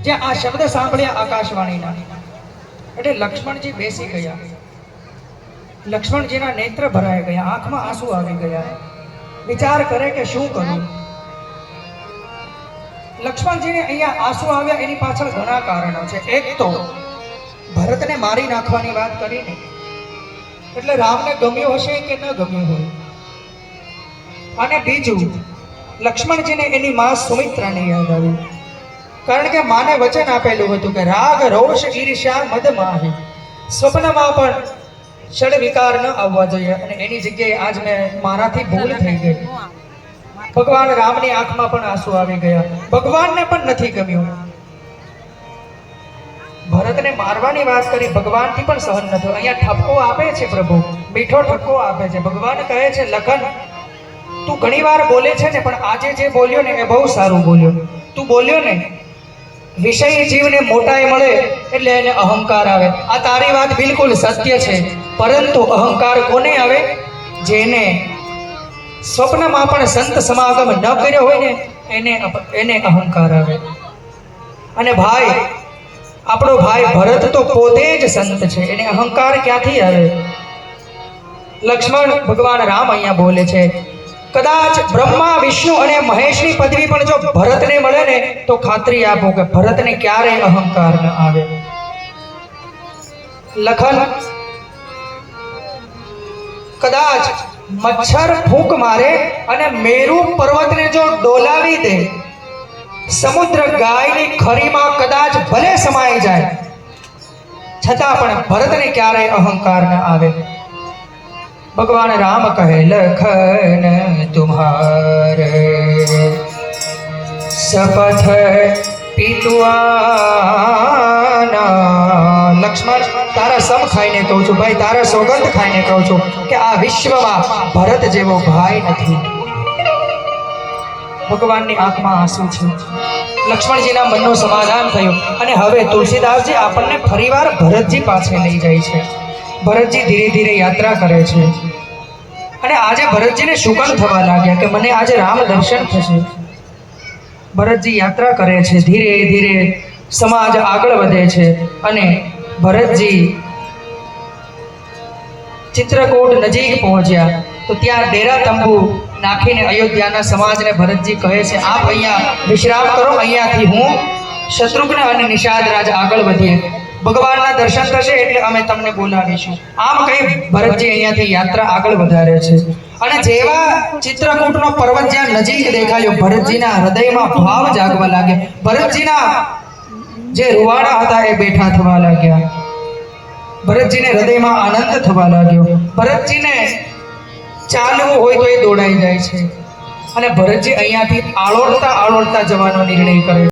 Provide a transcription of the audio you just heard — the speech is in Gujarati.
ત્યાં આ શબ્દ સાંભળ્યા આકાશવાણીના એટલે લક્ષ્મણજી બેસી ગયા। લક્ષ્મણજીના નેત્ર ભરાઈ ગયા, આંખમાં આંસુ આવી ગયા। વિચાર કરે કે શું કરું। લક્ષ્મણજીને અહીંયા આંસુ આવ્યા એની પાછળ ઘણા કારણો છે। એક તો ભરતને મારી નાખવાની વાત કરીને એટલે રામને ગમ્યું હશે કે ન ગમ્યું હોય, અને બીજું લક્ષ્મણજીને એની માં સુમિત્રાને યાદ આવી, કારણ કે માને વચન આપેલું હતું કે રાગ રોષ ઈર્ષ્યા મદ માહી, સ્વપ્નમાં પણ ષડ વિકાર ન આવવા જોઈએ, અને એની જગ્યાએ આજ મેં મારાથી ભૂલ થઈ ગઈ। ભગવાન રામની આંખમાં પણ આંસુ આવી ગયા, ભગવાનને પણ નથી ગમ્યું। ભરતને મારવાની વાત કરી, ભગવાનથી પણ સહન ન થયું। અહીંયા ઠપકો આપે છે પ્રભુ, મીઠો ઠપકો આપે છે। ભગવાન કહે છે લખન તું ઘણી વાર બોલે છે ને, પણ આજે જે બોલ્યો ને એ બહુ સારું બોલ્યો। તું બોલ્યો ને વિષય જીવને મોટાઈ મળે એટલે એને અહંકાર આવે, આ તારી વાત બિલકુલ સત્ય છે, પરંતુ અહંકાર કોને આવે? જેને સ્વપ્નમાં પણ સંત સમાગમ ન કર્યો હોય ને એને અહંકાર આવે। અને ભાઈ આપણો ભાઈ ભરત તો પોતે જ સંત છે, એને અહંકાર ક્યાંથી આવે? લક્ષ્મણ ભગવાન રામ અહીંયા બોલે છે કદાચ બ્રહ્મા વિષ્ણુ અને મહેશની પદવી પણ જો ભરતને મળે ને તો ખાતરી આપો કે ભરતને ક્યારેય અહંકાર ન આવે। લખન કદાચ મચ્છર ફૂંક મારે અને મેરુ પર્વતને જો ડોલાવી દે, સમુદ્ર ગાયની ખરીમાં કદાચ ભલે સમાઈ જાય, છતાં પણ ભરતને ક્યારેય અહંકાર ન આવે। ભગવાન રામ કહે લખન તુમ્હારે શપથ પીતુઆના। લક્ષ્મણ તારા સમ ખાઈને કહું છું ભાઈ, તારા સોગંદ ખાઈને કહું છું કે આ વિશ્વમાં ભરત જેવો ભાઈ નથી। ભગવાનની આંખમાં આંસુ છે। લક્ષ્મણજીના મનનું સમાધાન થયું, અને હવે તુલસીદાસજી આપણને ફરીવાર ભરતજી પાસે લઈ જાય છે। ભરતજી ધીરે ધીરે યાત્રા કરે છે, અને આજે ભરતજીને શુકન થવા લાગ્યા કે મને આજે રામ દર્શન થશે। ભરતજી યાત્રા કરે છે, ધીરે ધીરે સમાજ આગળ વધે છે, અને ભરતજી ચિત્રકૂટ નજીક પહોંચ્યા તો ત્યાં ડેરા તંબુ નાખીને અયોધ્યાના સમાજને ભરતજી કહે છે આપ અહીંયા વિશ્રામ કરો, અહીંયાથી હું શત્રુઘ્ન અને નિષાદ રાજ આગળ વધીએ, ભગવાનના દર્શન થશે એટલે અમે તમને બોલાવીશું। આમ કહી ભરતજી અહીંયાથી યાત્રા આગળ વધારે છે, અને જેવા ચિત્રકૂટનો પર્વત જ્યાં નજીક દેખાયો, ભરતજીના હૃદયમાં ભાવ જાગવા લાગ્યા। ભરતજીના જે રૂવાડા હતા એ બેઠા થવા લાગ્યા, ભરતજીને હૃદયમાં આનંદ થવા લાગ્યો। ભરતજીને ચાલવું હોય તો એ દોડાઈ જાય છે, અને ભરતજી અહીંયાથી આળોડતા આળોડતા જવાનો નિર્ણય કરે છે।